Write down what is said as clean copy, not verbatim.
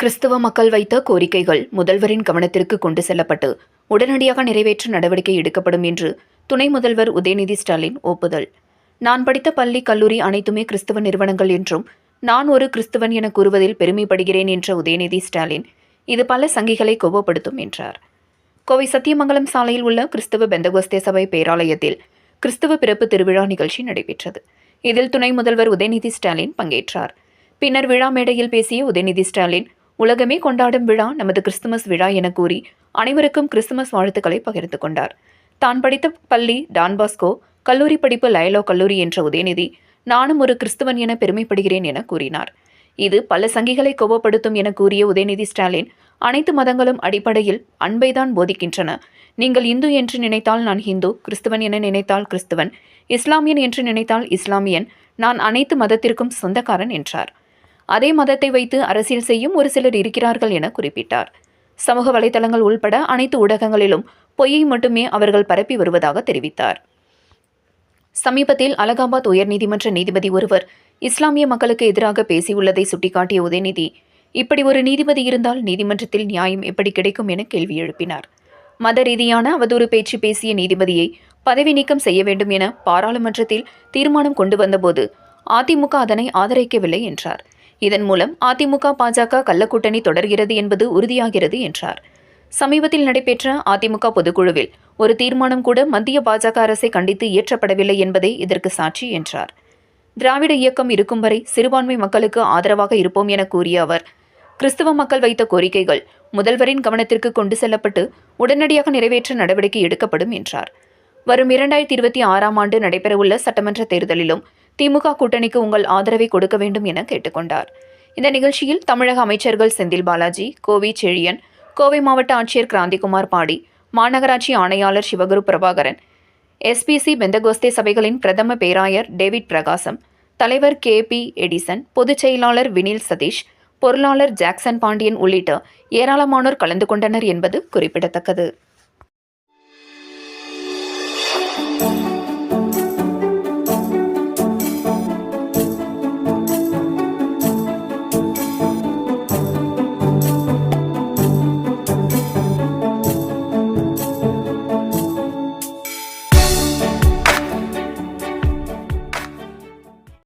கிறிஸ்தவ மக்கள் வைத்த கோரிக்கைகள் முதல்வரின் கவனத்திற்கு கொண்டு செல்லப்பட்டு உடனடியாக நிறைவேற்ற நடவடிக்கை எடுக்கப்படும் என்று துணை முதல்வர் உதயநிதி ஸ்டாலின் ஒப்புதல். நான் படித்த பள்ளி, கல்லூரி அனைத்துமே கிறிஸ்தவ நிறுவனங்கள் என்றும் நான் ஒரு கிறிஸ்தவன் என கூறுவதில் பெருமைப்படுகிறேன் என்ற உதயநிதி ஸ்டாலின் இது பல சங்கிகளை கோபப்படுத்தும் என்றார். கோவை சத்தியமங்கலம் சாலையில் உள்ள கிறிஸ்தவ பெந்தகோஸ்தே சபை பேராலயத்தில் கிறிஸ்தவ பிறப்பு திருவிழா நிகழ்ச்சி நடைபெற்றது. இதில் துணை முதல்வர் உதயநிதி ஸ்டாலின் பங்கேற்றார். பின்னர் விழா மேடையில் பேசிய உதயநிதி ஸ்டாலின், உலகமே கொண்டாடும் விழா நமது கிறிஸ்துமஸ் விழா என கூறி அனைவருக்கும் கிறிஸ்துமஸ் வாழ்த்துக்களை பகிர்ந்து கொண்டார். தான் படித்த பள்ளி டான்பாஸ்கோ, கல்லூரி படிப்பு லயலோ கல்லூரி என்ற உதயநிதி, நானும் ஒரு கிறிஸ்துவன் என பெருமைப்படுகிறேன் என கூறினார். இது பல சங்கிகளை கோபப்படுத்தும் என கூறிய உதயநிதி ஸ்டாலின், அனைத்து மதங்களும் அடிப்படையில் அன்பைதான் போதிக்கின்றன. நீங்கள் இந்து என்று நினைத்தால் நான் ஹிந்து, கிறிஸ்துவன் என நினைத்தால் கிறிஸ்துவன், இஸ்லாமியன் என்று நினைத்தால் இஸ்லாமியன், நான் அனைத்து மதத்திற்கும் சொந்தக்காரன் என்றார். அதே மதத்தை வைத்து அரசியல் செய்யும் ஒரு சிலர் இருக்கிறார்கள் என குறிப்பிட்டார். சமூக வலைதளங்கள் உள்பட அனைத்து ஊடகங்களிலும் பொய்யை மட்டுமே அவர்கள் பரப்பி வருவதாக தெரிவித்தார். சமீபத்தில் அலகாபாத் உயர்நீதிமன்ற நீதிபதி ஒருவர் இஸ்லாமிய மக்களுக்கு எதிராக பேசியுள்ளதை சுட்டிக்காட்டிய உதயநிதி, இப்படி ஒரு நீதிபதி இருந்தால் நீதிமன்றத்தில் நியாயம் எப்படி கிடைக்கும் என கேள்வி எழுப்பினார். மத ரீதியான அவதூறு பேச்சு பேசிய நீதிபதியை பதவி நீக்கம் செய்ய வேண்டும் என பாராளுமன்றத்தில் தீர்மானம் கொண்டு வந்தபோது அதிமுக அதனை ஆதரிக்கவில்லை என்றார். இதன் மூலம் அதிமுக பாஜக கள்ளக்கூட்டணி தொடர்கிறது என்பது உறுதியாகிறது என்றார். சமீபத்தில் நடைபெற்ற அதிமுக பொதுக்குழுவில் ஒரு தீர்மானம் கூட மத்திய பாஜக அரசை கண்டித்து இயற்றப்படவில்லை என்பதே இதற்கு சாட்சி என்றார். திராவிட இயக்கம் இருக்கும் வரை சிறுபான்மை மக்களுக்கு ஆதரவாக இருப்போம் என கூறிய அவர், கிறிஸ்தவ மக்கள் வைத்த கோரிக்கைகள் முதல்வரின் கவனத்திற்கு கொண்டு செல்லப்பட்டு உடனடியாக நிறைவேற்ற நடவடிக்கை எடுக்கப்படும் என்றார். வரும் 2026ஆம் ஆண்டு நடைபெறவுள்ள சட்டமன்ற தேர்தலிலும் திமுக கூட்டணிக்கு உங்கள் ஆதரவை கொடுக்க வேண்டும் என கேட்டுக்கொண்டார். இந்த நிகழ்ச்சியில் தமிழக அமைச்சர்கள் செந்தில் பாலாஜி, கோவி செழியன், கோவை மாவட்ட ஆட்சியர் கிராந்திகுமார் பாடி, மாநகராட்சி ஆணையாளர் சிவகுரு பிரபாகரன், எஸ்பிசி பெந்தகோஸ்தே சபைகளின் பிரதம பேராயர் டேவிட் பிரகாசம், தலைவர் KP எடிசன், பொதுச் செயலாளர் வினில் சதீஷ், பொருளாளர் ஜாக்சன் பாண்டியன் உள்ளிட்ட ஏராளமானோர் கலந்து கொண்டனர் என்பது குறிப்பிடத்தக்கது.